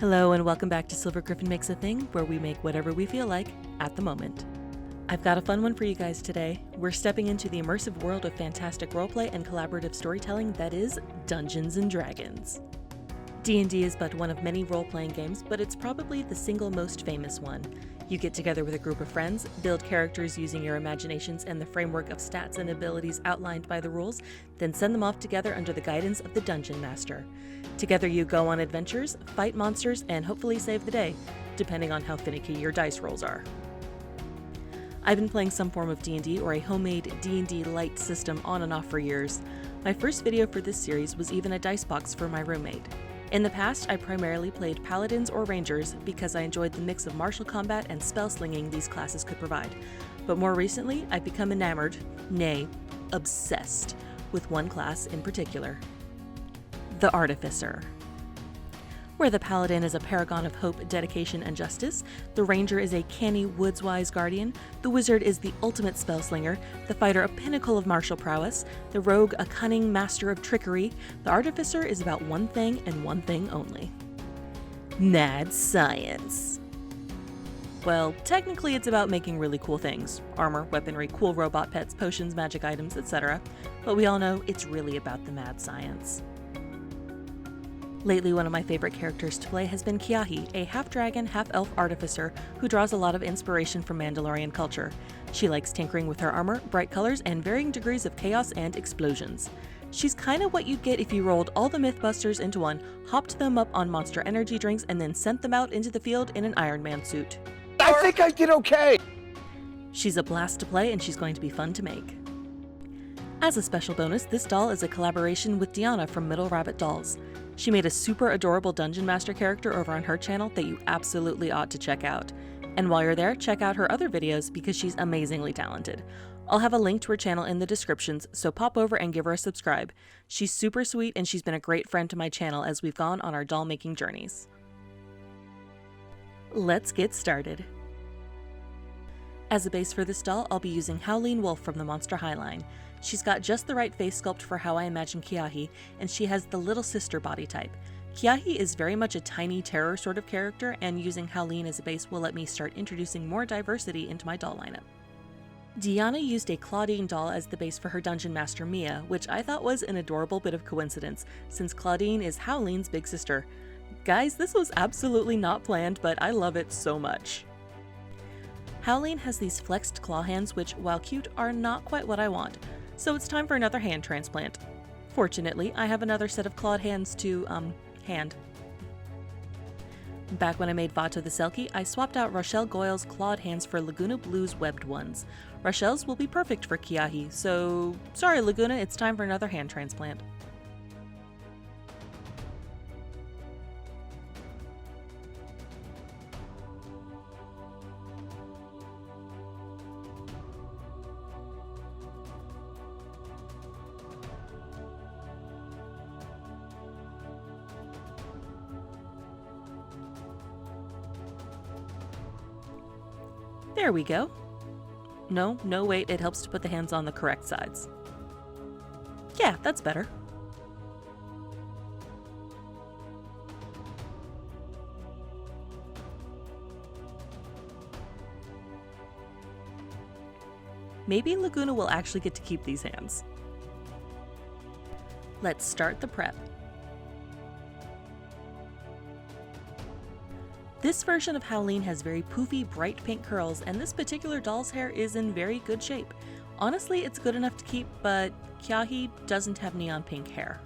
Hello and welcome back to Silver Griffin Makes a Thing, where we make whatever we feel like at the moment. I've got a fun one for you guys today. We're stepping into the immersive world of fantastic roleplay and collaborative storytelling that is Dungeons & Dragons. D&D is but one of many role-playing games, but it's probably the single most famous one. You get together with a group of friends, build characters using your imaginations and the framework of stats and abilities outlined by the rules, then send them off together under the guidance of the Dungeon Master. Together you go on adventures, fight monsters, and hopefully save the day, depending on how finicky your dice rolls are. I've been playing some form of D&D or a homemade D&D light system on and off for years. My first video for this series was even a dice box for my roommate. In the past, I primarily played paladins or rangers because I enjoyed the mix of martial combat and spell slinging these classes could provide. But more recently, I've become enamored, nay, obsessed, with one class in particular. The Artificer. Where the paladin is a paragon of hope, dedication, and justice, the ranger is a canny, woods-wise guardian, the wizard is the ultimate spellslinger, the fighter a pinnacle of martial prowess, the rogue a cunning master of trickery, the artificer is about one thing and one thing only: mad science. Well, technically it's about making really cool things: armor, weaponry, cool robot pets, potions, magic items, etc. But we all know it's really about the mad science. Lately, one of my favorite characters to play has been Keahi, a half-dragon, half-elf artificer who draws a lot of inspiration from Mandalorian culture. She likes tinkering with her armor, bright colors, and varying degrees of chaos and explosions. She's kinda what you'd get if you rolled all the Mythbusters into one, hopped them up on Monster Energy drinks, and then sent them out into the field in an Iron Man suit. I think I did okay! She's a blast to play, and she's going to be fun to make. As a special bonus, this doll is a collaboration with Deanna from Middle Rabbit Dolls. She made a super adorable Dungeon Master character over on her channel that you absolutely ought to check out. And while you're there, check out her other videos because she's amazingly talented. I'll have a link to her channel in the descriptions, so pop over and give her a subscribe. She's super sweet and she's been a great friend to my channel as we've gone on our doll making journeys. Let's get started. As a base for this doll, I'll be using Howleen Wolf from the Monster High line. She's got just the right face sculpt for how I imagine Keahi, and she has the little sister body type. Keahi is very much a tiny terror sort of character, and using Howleen as a base will let me start introducing more diversity into my doll lineup. Deanna used a Claudine doll as the base for her Dungeon Master Mia, which I thought was an adorable bit of coincidence, since Claudine is Howleen's big sister. Guys, this was absolutely not planned, but I love it so much. Howleen has these flexed claw hands which, while cute, are not quite what I want. So it's time for another hand transplant. Fortunately, I have another set of clawed hands to, hand. Back when I made Vato the Selkie, I swapped out Rochelle Goyle's clawed hands for Laguna Blue's webbed ones. Rochelle's will be perfect for Keahi, so sorry Laguna, it's time for another hand transplant. There we go. No, wait, it helps to put the hands on the correct sides. Yeah, that's better. Maybe Laguna will actually get to keep these hands. Let's start the prep. This version of Howleen has very poofy, bright pink curls, and this particular doll's hair is in very good shape. Honestly, it's good enough to keep, but Keahi doesn't have neon pink hair.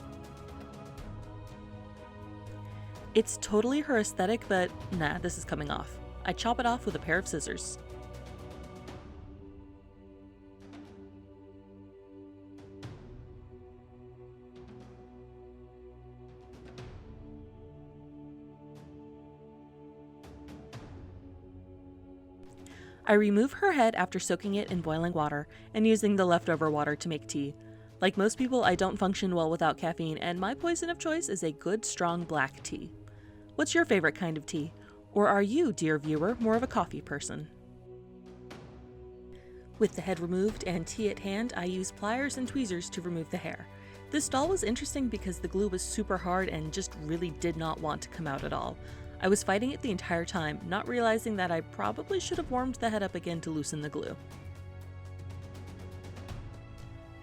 It's totally her aesthetic, but nah, this is coming off. I chop it off with a pair of scissors. I remove her head after soaking it in boiling water and using the leftover water to make tea. Like most people, I don't function well without caffeine, and my poison of choice is a good, strong black tea. What's your favorite kind of tea? Or are you, dear viewer, more of a coffee person? With the head removed and tea at hand, I use pliers and tweezers to remove the hair. This doll was interesting because the glue was super hard and just really did not want to come out at all. I was fighting it the entire time, not realizing that I probably should have warmed the head up again to loosen the glue.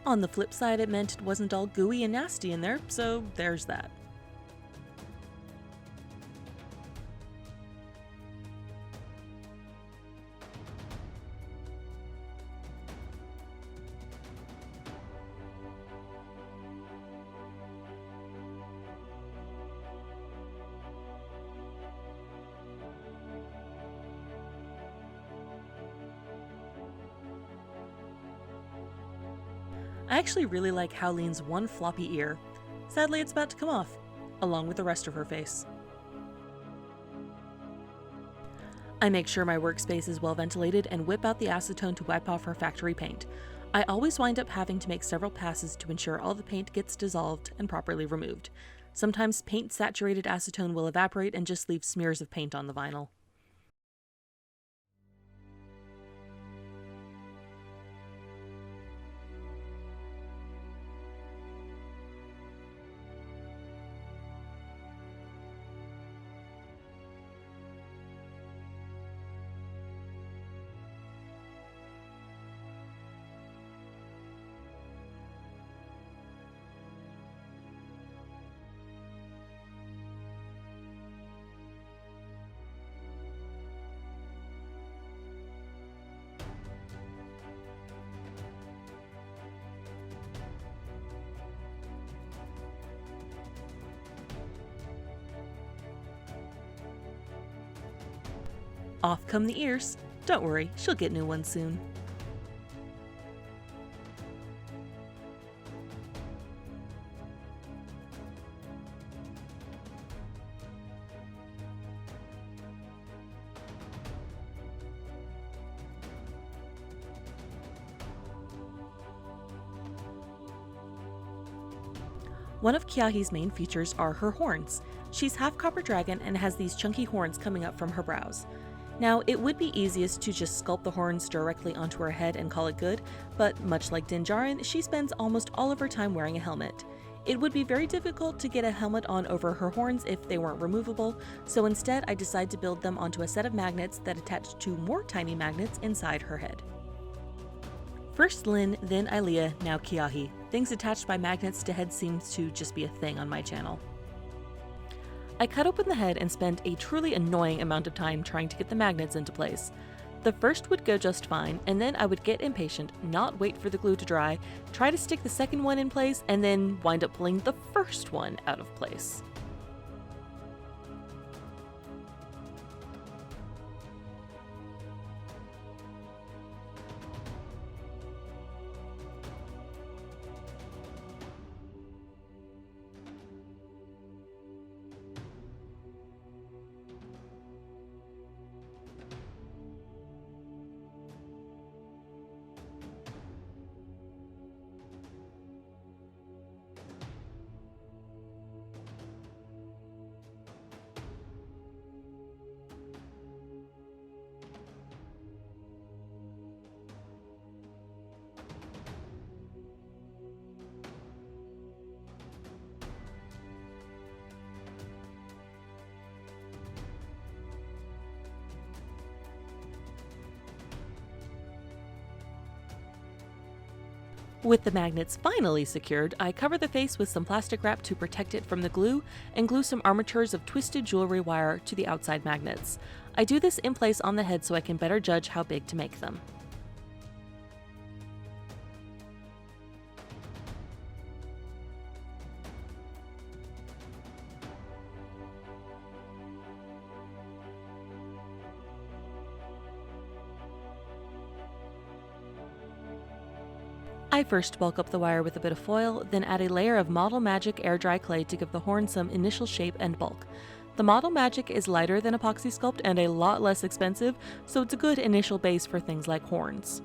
On the flip side, it meant it wasn't all gooey and nasty in there, so there's that. I actually really like Howleen's one floppy ear. Sadly, it's about to come off, along with the rest of her face. I make sure my workspace is well ventilated and whip out the acetone to wipe off her factory paint. I always wind up having to make several passes to ensure all the paint gets dissolved and properly removed. Sometimes paint-saturated acetone will evaporate and just leave smears of paint on the vinyl. Off come the ears. Don't worry, she'll get new ones soon. One of Keahi's main features are her horns. She's half copper dragon and has these chunky horns coming up from her brows. Now, it would be easiest to just sculpt the horns directly onto her head and call it good, but much like Dinjarin, she spends almost all of her time wearing a helmet. It would be very difficult to get a helmet on over her horns if they weren't removable, so instead I decided to build them onto a set of magnets that attach to more tiny magnets inside her head. First Lynn, then Ilea, now Keahi. Things attached by magnets to heads seems to just be a thing on my channel. I cut open the head and spent a truly annoying amount of time trying to get the magnets into place. The first would go just fine, and then I would get impatient, not wait for the glue to dry, try to stick the second one in place, and then wind up pulling the first one out of place. With the magnets finally secured, I cover the face with some plastic wrap to protect it from the glue and glue some armatures of twisted jewelry wire to the outside magnets. I do this in place on the head so I can better judge how big to make them. I first bulk up the wire with a bit of foil, then add a layer of Model Magic air dry clay to give the horn some initial shape and bulk. The Model Magic is lighter than Apoxie Sculpt and a lot less expensive, so it's a good initial base for things like horns.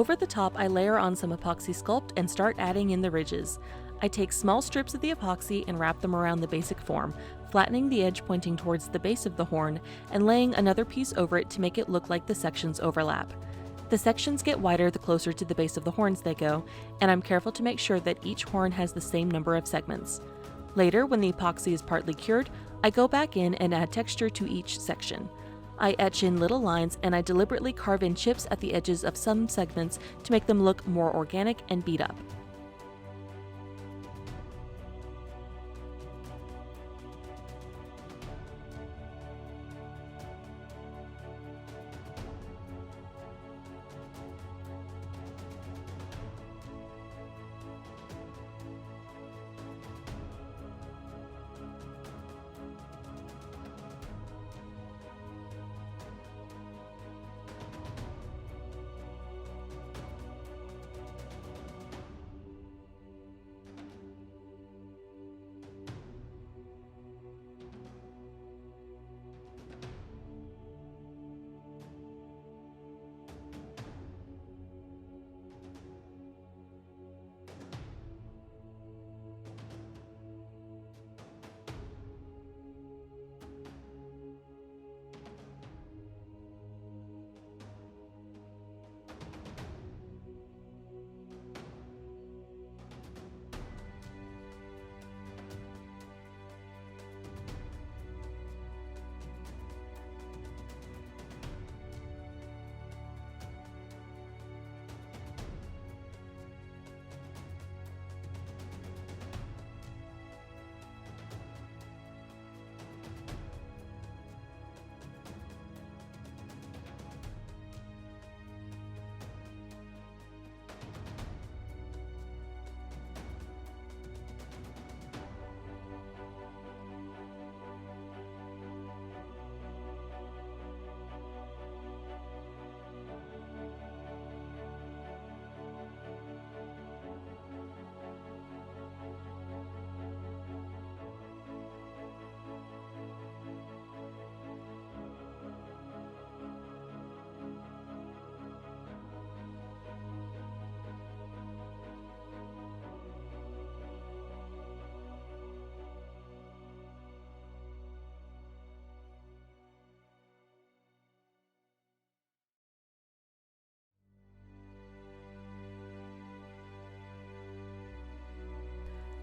Over the top, I layer on some Apoxie Sculpt and start adding in the ridges. I take small strips of the epoxy and wrap them around the basic form, flattening the edge pointing towards the base of the horn and laying another piece over it to make it look like the sections overlap. The sections get wider the closer to the base of the horns they go, and I'm careful to make sure that each horn has the same number of segments. Later, when the epoxy is partly cured, I go back in and add texture to each section. I etch in little lines and I deliberately carve in chips at the edges of some segments to make them look more organic and beat up.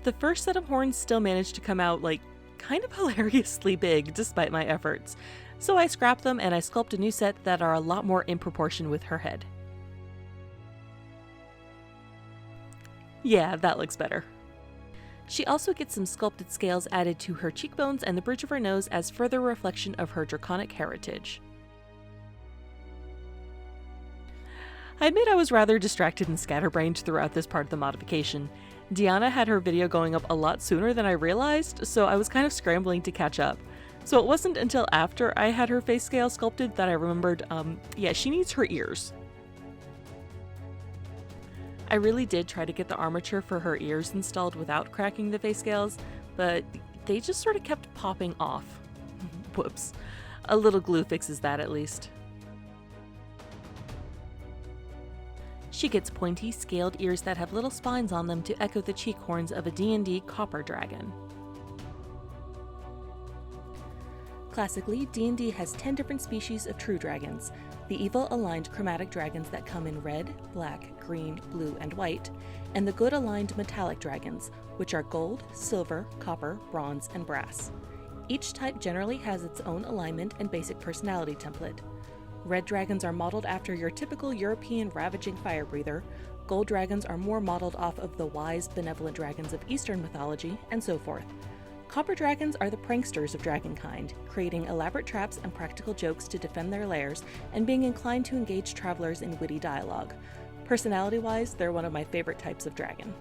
The first set of horns still managed to come out kind of hilariously big despite my efforts, so I scrap them and I sculpt a new set that are a lot more in proportion with her head. Yeah, that looks better. She also gets some sculpted scales added to her cheekbones and the bridge of her nose as further reflection of her draconic heritage. I admit I was rather distracted and scatterbrained throughout this part of the modification. Deanna had her video going up a lot sooner than I realized, so I was kind of scrambling to catch up. So it wasn't until after I had her face scale sculpted that I remembered, yeah, she needs her ears. I really did try to get the armature for her ears installed without cracking the face scales, but they just sort of kept popping off. Whoops. A little glue fixes that at least. She gets pointy, scaled ears that have little spines on them to echo the cheek horns of a D&D copper dragon. Classically, D&D has 10 different species of true dragons, the evil aligned chromatic dragons that come in red, black, green, blue, and white, and the good aligned metallic dragons, which are gold, silver, copper, bronze, and brass. Each type generally has its own alignment and basic personality template. Red dragons are modeled after your typical European ravaging fire breather, gold dragons are more modeled off of the wise, benevolent dragons of Eastern mythology, and so forth. Copper dragons are the pranksters of dragonkind, creating elaborate traps and practical jokes to defend their lairs, and being inclined to engage travelers in witty dialogue. Personality-wise, they're one of my favorite types of dragon.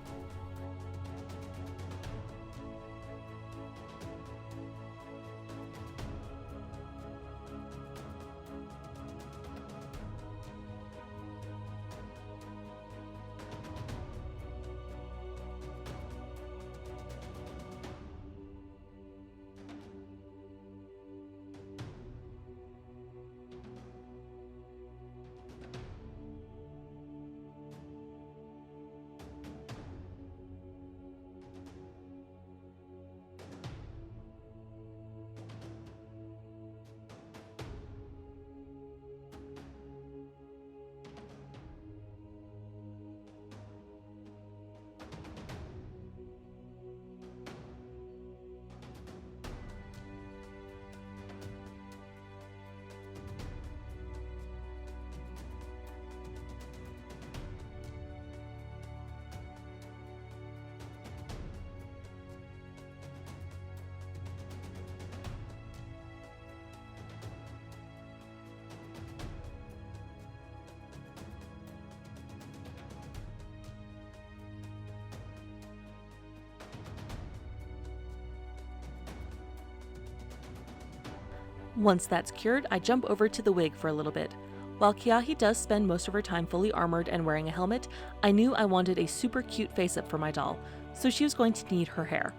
Once that's cured, I jump over to the wig for a little bit. While Keahi does spend most of her time fully armored and wearing a helmet, I knew I wanted a super cute face-up for my doll, so she was going to need her hair.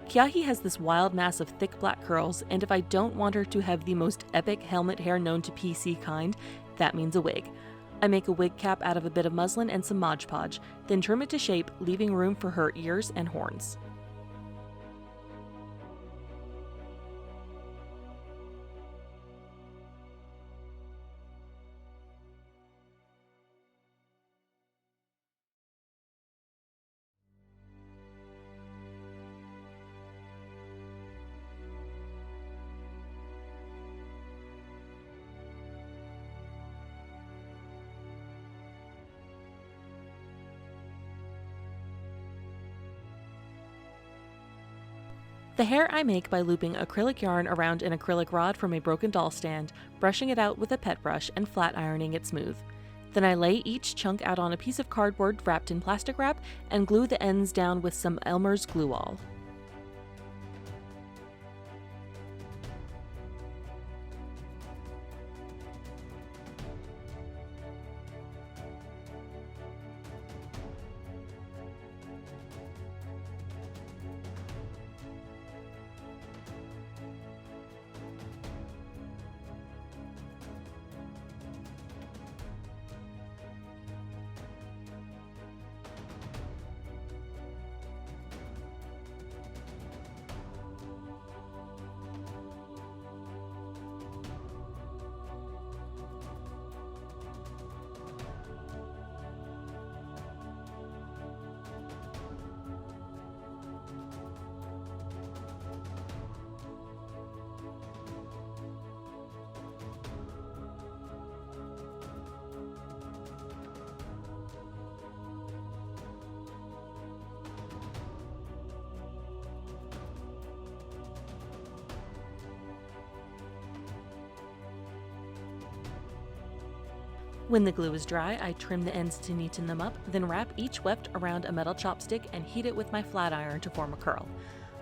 Keahi has this wild mass of thick black curls, and if I don't want her to have the most epic helmet hair known to PC kind, that means a wig. I make a wig cap out of a bit of muslin and some Modge Podge, then trim it to shape, leaving room for her ears and horns. The hair I make by looping acrylic yarn around an acrylic rod from a broken doll stand, brushing it out with a pet brush, and flat ironing it smooth. Then I lay each chunk out on a piece of cardboard wrapped in plastic wrap and glue the ends down with some Elmer's glue all. When the glue is dry, I trim the ends to neaten them up, then wrap each weft around a metal chopstick and heat it with my flat iron to form a curl.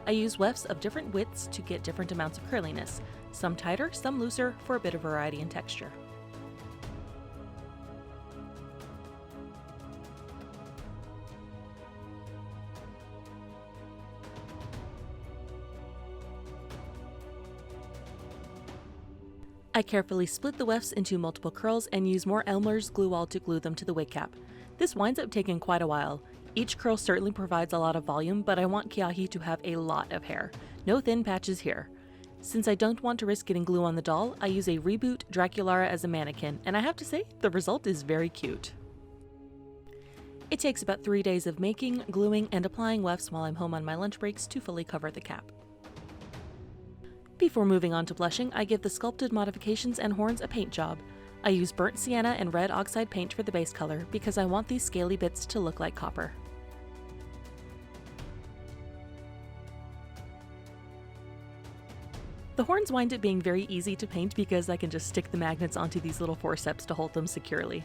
I use wefts of different widths to get different amounts of curliness, some tighter, some looser, for a bit of variety in texture. I carefully split the wefts into multiple curls and use more Elmer's glue all to glue them to the wig cap. This winds up taking quite a while. Each curl certainly provides a lot of volume, but I want Keahi to have a lot of hair. No thin patches here. Since I don't want to risk getting glue on the doll, I use a Reboot Draculara as a mannequin, and I have to say, the result is very cute. It takes about 3 days of making, gluing, and applying wefts while I'm home on my lunch breaks to fully cover the cap. Before moving on to blushing, I give the sculpted modifications and horns a paint job. I use burnt sienna and red oxide paint for the base color because I want these scaly bits to look like copper. The horns wind up being very easy to paint because I can just stick the magnets onto these little forceps to hold them securely.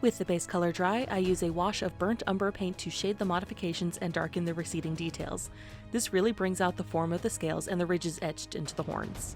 With the base color dry, I use a wash of burnt umber paint to shade the modifications and darken the receding details. This really brings out the form of the scales and the ridges etched into the horns.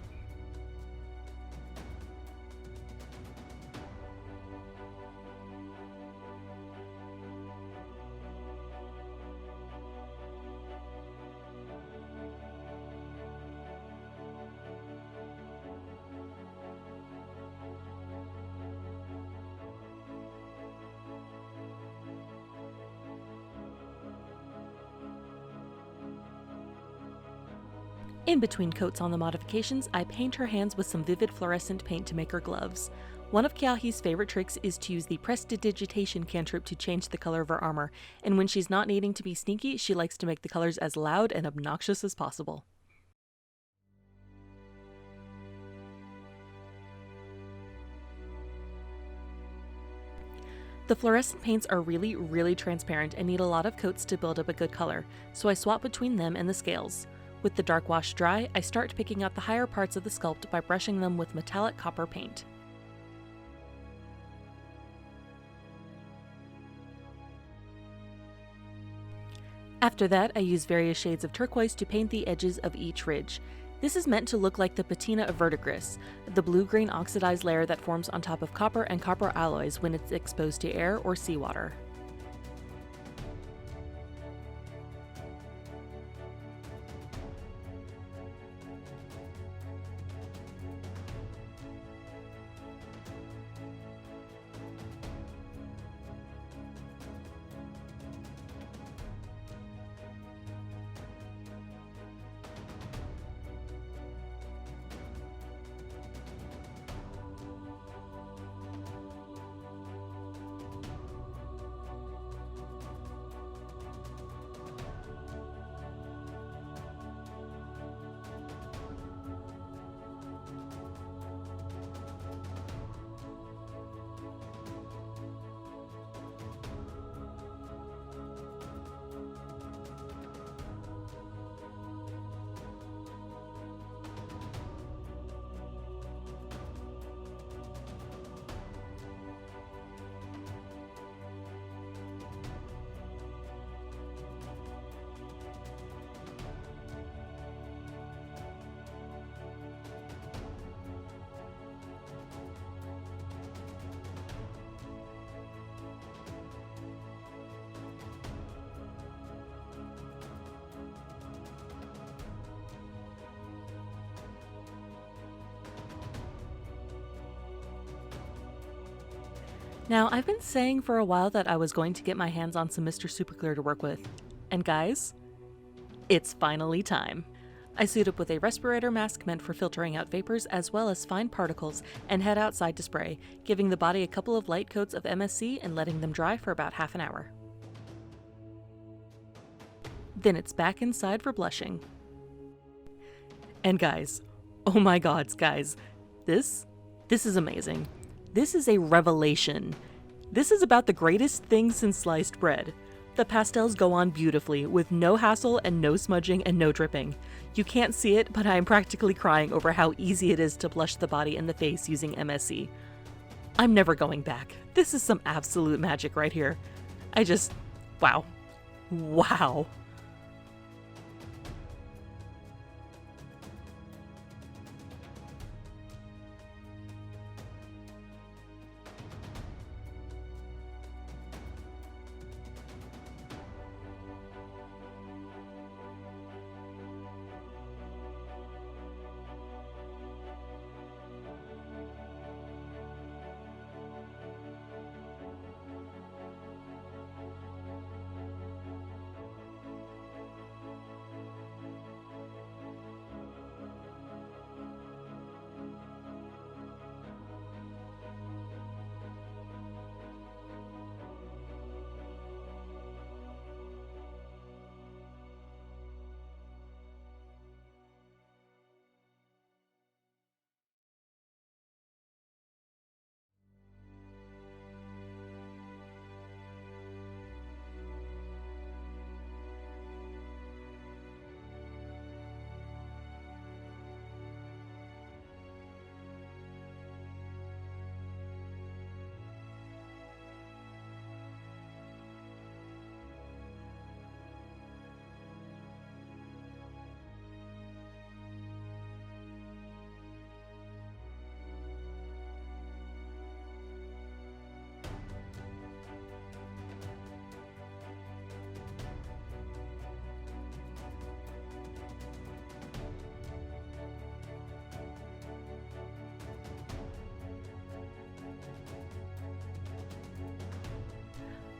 In between coats on the modifications, I paint her hands with some vivid fluorescent paint to make her gloves. One of Keahi's favorite tricks is to use the prestidigitation cantrip to change the color of her armor, and when she's not needing to be sneaky, she likes to make the colors as loud and obnoxious as possible. The fluorescent paints are really transparent and need a lot of coats to build up a good color, so I swap between them and the scales. With the dark wash dry, I start picking out the higher parts of the sculpt by brushing them with metallic copper paint. After that, I use various shades of turquoise to paint the edges of each ridge. This is meant to look like the patina of verdigris, the blue-green oxidized layer that forms on top of copper and copper alloys when it's exposed to air or seawater. Now, I've been saying for a while that I was going to get my hands on some Mr. Superclear to work with. And guys, it's finally time. I suit up with a respirator mask meant for filtering out vapors as well as fine particles and head outside to spray, giving the body a couple of light coats of MSC and letting them dry for about half an hour. Then it's back inside for blushing. And guys, oh my gods, guys, this is amazing. This is a revelation. This is about the greatest thing since sliced bread. The pastels go on beautifully, with no hassle and no smudging and no dripping. You can't see it, but I am practically crying over how easy it is to blush the body and the face using MSC. I'm never going back. This is some absolute magic right here. Wow. Wow.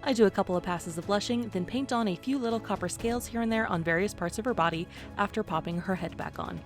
I do a couple of passes of blushing, then paint on a few little copper scales here and there on various parts of her body after popping her head back on.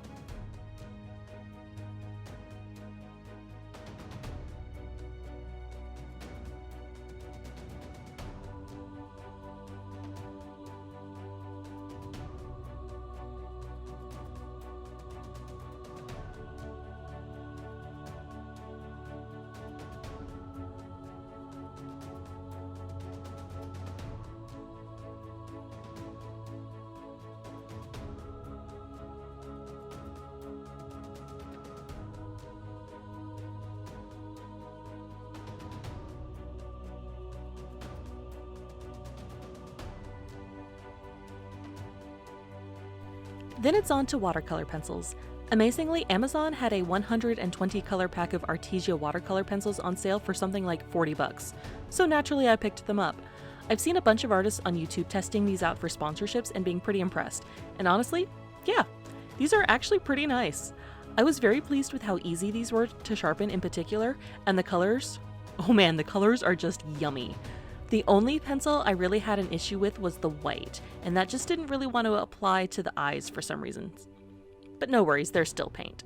Then it's on to watercolor pencils. Amazingly, Amazon had a 120 color pack of Artesia watercolor pencils on sale for something like 40 bucks, so naturally I picked them up. I've seen a bunch of artists on YouTube testing these out for sponsorships and being pretty impressed, and honestly, yeah, these are actually pretty nice. I was very pleased with how easy these were to sharpen in particular, and the colors, oh man, the colors are just yummy. The only pencil I really had an issue with was the white, and that just didn't really want to apply to the eyes for some reason. But no worries, there's still paint.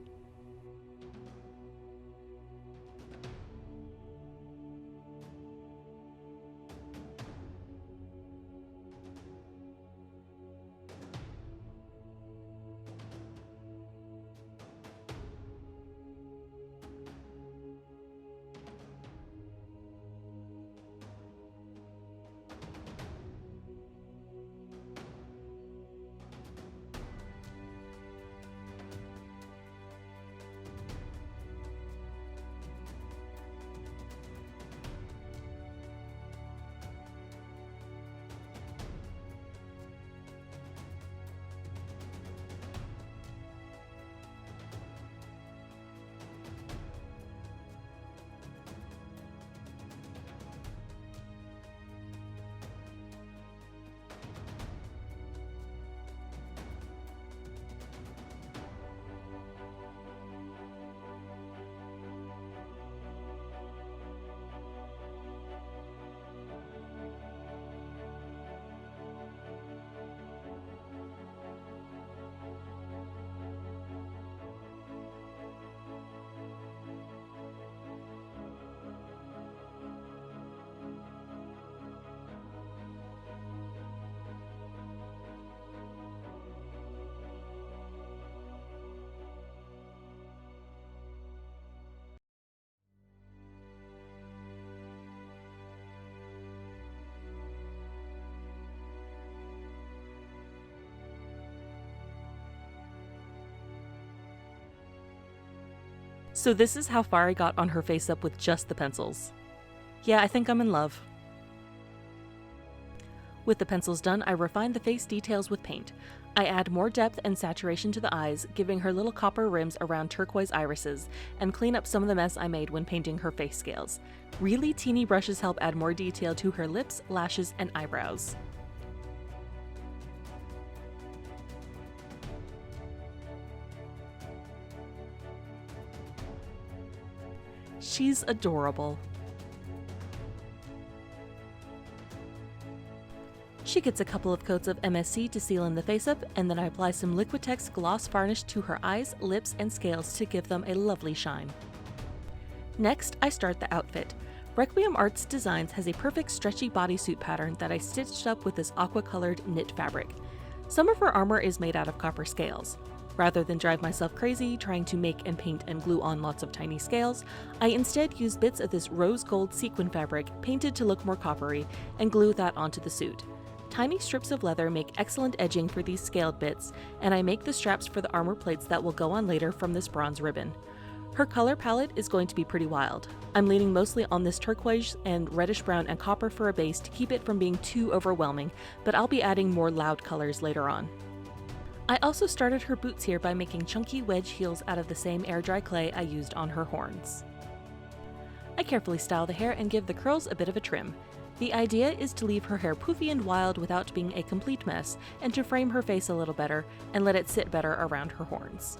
So this is how far I got on her face up with just the pencils. Yeah, I think I'm in love. With the pencils done, I refine the face details with paint. I add more depth and saturation to the eyes, giving her little copper rims around turquoise irises, and clean up some of the mess I made when painting her face scales. Really teeny brushes help add more detail to her lips, lashes, and eyebrows. She's adorable. She gets a couple of coats of MSC to seal in the face up, and then I apply some Liquitex gloss varnish to her eyes, lips, and scales to give them a lovely shine. Next, I start the outfit. Requiem Arts Designs has a perfect stretchy bodysuit pattern that I stitched up with this aqua-colored knit fabric. Some of her armor is made out of copper scales. Rather than drive myself crazy trying to make and paint and glue on lots of tiny scales, I instead used bits of this rose gold sequin fabric painted to look more coppery and glue that onto the suit. Tiny strips of leather make excellent edging for these scaled bits, and I make the straps for the armor plates that will go on later from this bronze ribbon. Her color palette is going to be pretty wild. I'm leaning mostly on this turquoise and reddish brown and copper for a base to keep it from being too overwhelming, but I'll be adding more loud colors later on. I also started her boots here by making chunky wedge heels out of the same air dry clay I used on her horns. I carefully style the hair and give the curls a bit of a trim. The idea is to leave her hair poofy and wild without being a complete mess, and to frame her face a little better and let it sit better around her horns.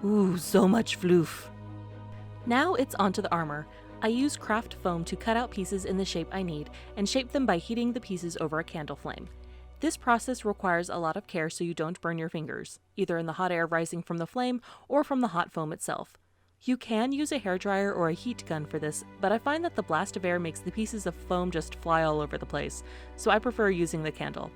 Ooh, so much floof. Now it's onto the armor. I use craft foam to cut out pieces in the shape I need and shape them by heating the pieces over a candle flame. This process requires a lot of care so you don't burn your fingers, either in the hot air rising from the flame or from the hot foam itself. You can use a hairdryer or a heat gun for this, but I find that the blast of air makes the pieces of foam just fly all over the place, so I prefer using the candle.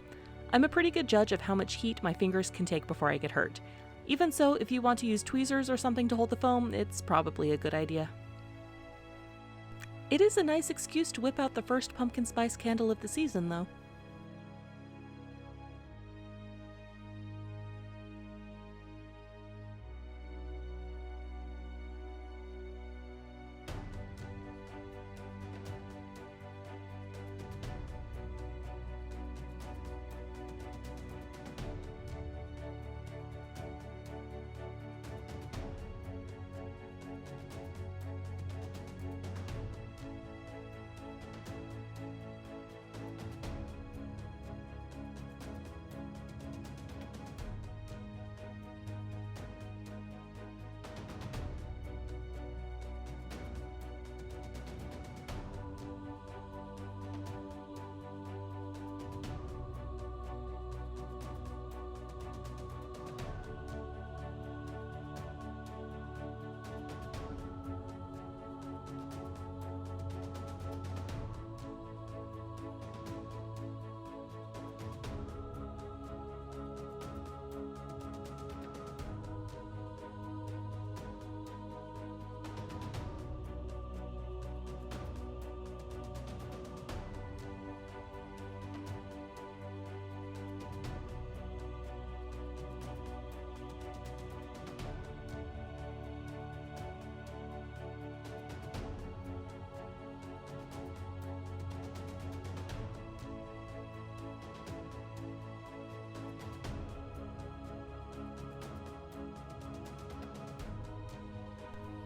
I'm a pretty good judge of how much heat my fingers can take before I get hurt. Even so, if you want to use tweezers or something to hold the foam, it's probably a good idea. It is a nice excuse to whip out the first pumpkin spice candle of the season, though.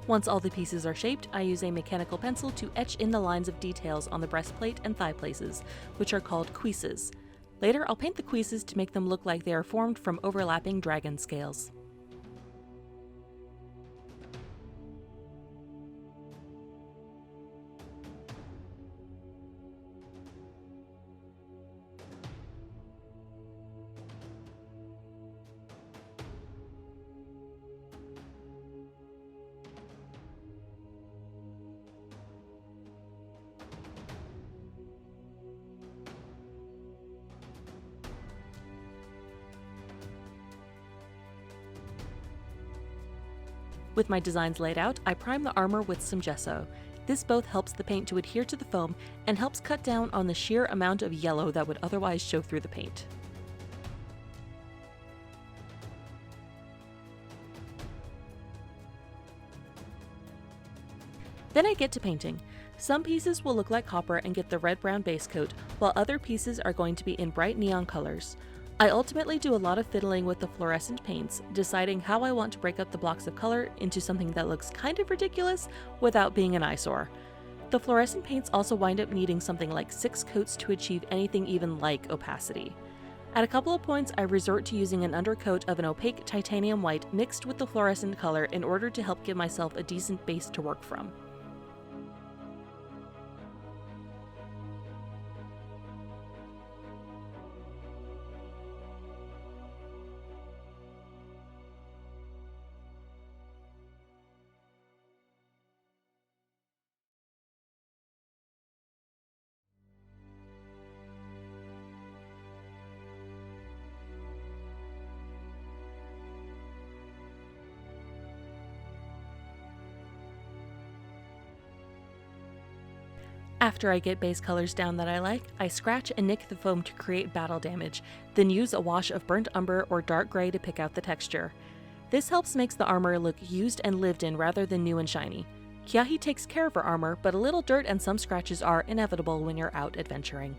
Once all the pieces are shaped, I use a mechanical pencil to etch in the lines of details on the breastplate and thigh places, which are called creases. Later, I'll paint the creases to make them look like they are formed from overlapping dragon scales. With my designs laid out, I prime the armor with some gesso. This both helps the paint to adhere to the foam and helps cut down on the sheer amount of yellow that would otherwise show through the paint. Then I get to painting. Some pieces will look like copper and get the red-brown base coat, while other pieces are going to be in bright neon colors. I ultimately do a lot of fiddling with the fluorescent paints, deciding how I want to break up the blocks of color into something that looks kind of ridiculous without being an eyesore. The fluorescent paints also wind up needing something like 6 coats to achieve anything even like opacity. At a couple of points, I resort to using an undercoat of an opaque titanium white mixed with the fluorescent color in order to help give myself a decent base to work from. After I get base colors down that I like, I scratch and nick the foam to create battle damage, then use a wash of burnt umber or dark gray to pick out the texture. This helps makes the armor look used and lived in rather than new and shiny. Keahi takes care of her armor, but a little dirt and some scratches are inevitable when you're out adventuring.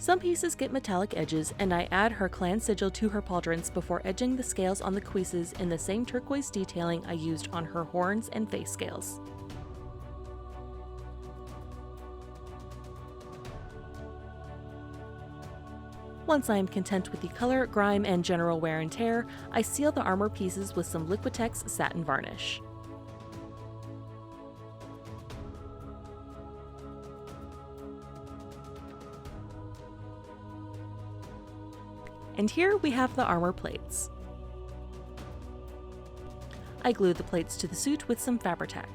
Some pieces get metallic edges, and I add her clan sigil to her pauldrons before edging the scales on the creases in the same turquoise detailing I used on her horns and face scales. Once I am content with the color, grime, and general wear and tear, I seal the armor pieces with some Liquitex satin varnish. And here we have the armor plates. I glued the plates to the suit with some Fabri-Tac.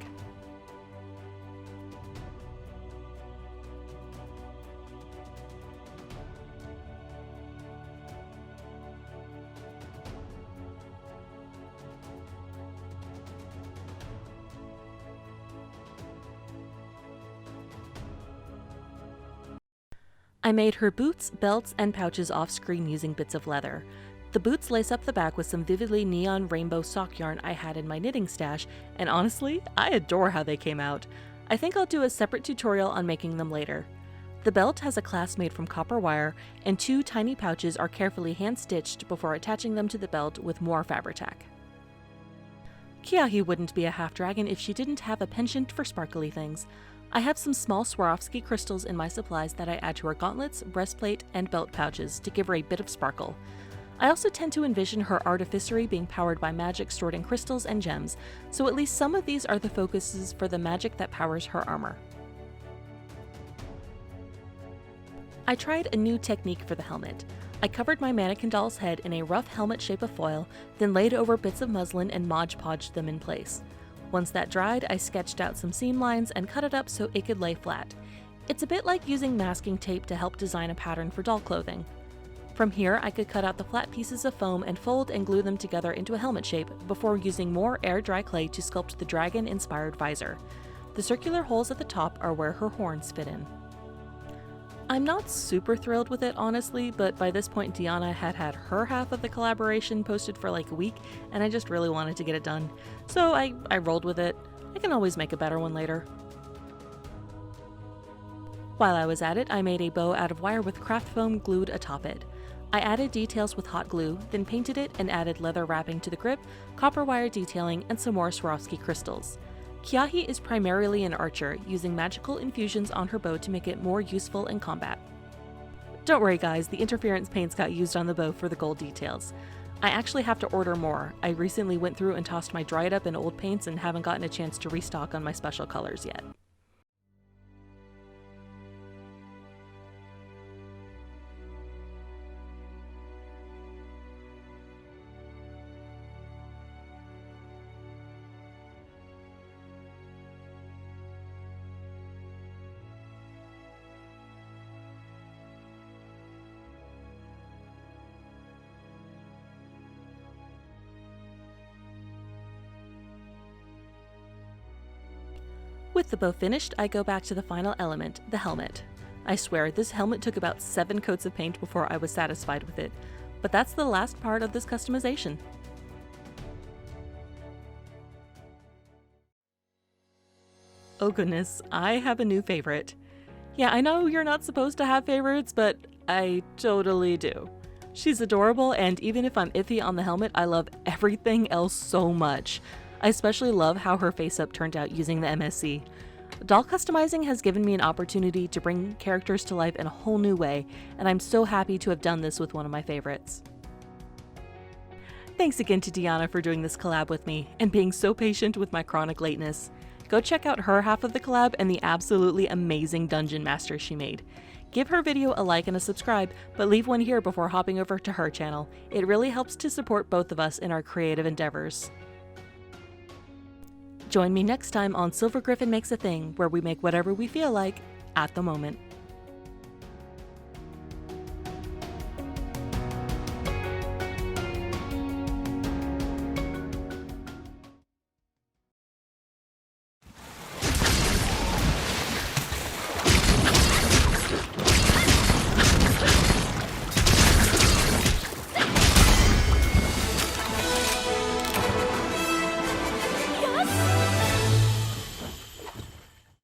I made her boots, belts, and pouches off-screen using bits of leather. The boots lace up the back with some vividly neon rainbow sock yarn I had in my knitting stash, and honestly, I adore how they came out. I think I'll do a separate tutorial on making them later. The belt has a clasp made from copper wire, and 2 tiny pouches are carefully hand-stitched before attaching them to the belt with more Fabri-Tac. Keahi wouldn't be a half-dragon if she didn't have a penchant for sparkly things. I have some small Swarovski crystals in my supplies that I add to her gauntlets, breastplate, and belt pouches to give her a bit of sparkle. I also tend to envision her Artificer being powered by magic stored in crystals and gems, so at least some of these are the focuses for the magic that powers her armor. I tried a new technique for the helmet. I covered my mannequin doll's head in a rough helmet shape of foil, then laid over bits of muslin and Modge Podged them in place. Once that dried, I sketched out some seam lines and cut it up so it could lay flat. It's a bit like using masking tape to help design a pattern for doll clothing. From here, I could cut out the flat pieces of foam and fold and glue them together into a helmet shape before using more air-dry clay to sculpt the dragon-inspired visor. The circular holes at the top are where her horns fit in. I'm not super thrilled with it, honestly, but by this point Deanna had her half of the collaboration posted for like a week, and I just really wanted to get it done. So I rolled with it. I can always make a better one later. While I was at it, I made a bow out of wire with craft foam glued atop it. I added details with hot glue, then painted it and added leather wrapping to the grip, copper wire detailing, and some more Swarovski crystals. Keahi is primarily an archer, using magical infusions on her bow to make it more useful in combat. Don't worry guys, the interference paints got used on the bow for the gold details. I actually have to order more. I recently went through and tossed my dried up and old paints and haven't gotten a chance to restock on my special colors yet. With the bow finished, I go back to the final element, the helmet. I swear, this helmet took about 7 coats of paint before I was satisfied with it, but that's the last part of this customization. Oh goodness, I have a new favorite. Yeah, I know you're not supposed to have favorites, but I totally do. She's adorable, and even if I'm iffy on the helmet, I love everything else so much. I especially love how her face-up turned out using the MSC. Doll customizing has given me an opportunity to bring characters to life in a whole new way, and I'm so happy to have done this with one of my favorites. Thanks again to Deanna for doing this collab with me, and being so patient with my chronic lateness. Go check out her half of the collab and the absolutely amazing dungeon master she made. Give her video a like and a subscribe, but leave one here before hopping over to her channel. It really helps to support both of us in our creative endeavors. Join me next time on Silver Griffin Makes a Thing, where we make whatever we feel like at the moment.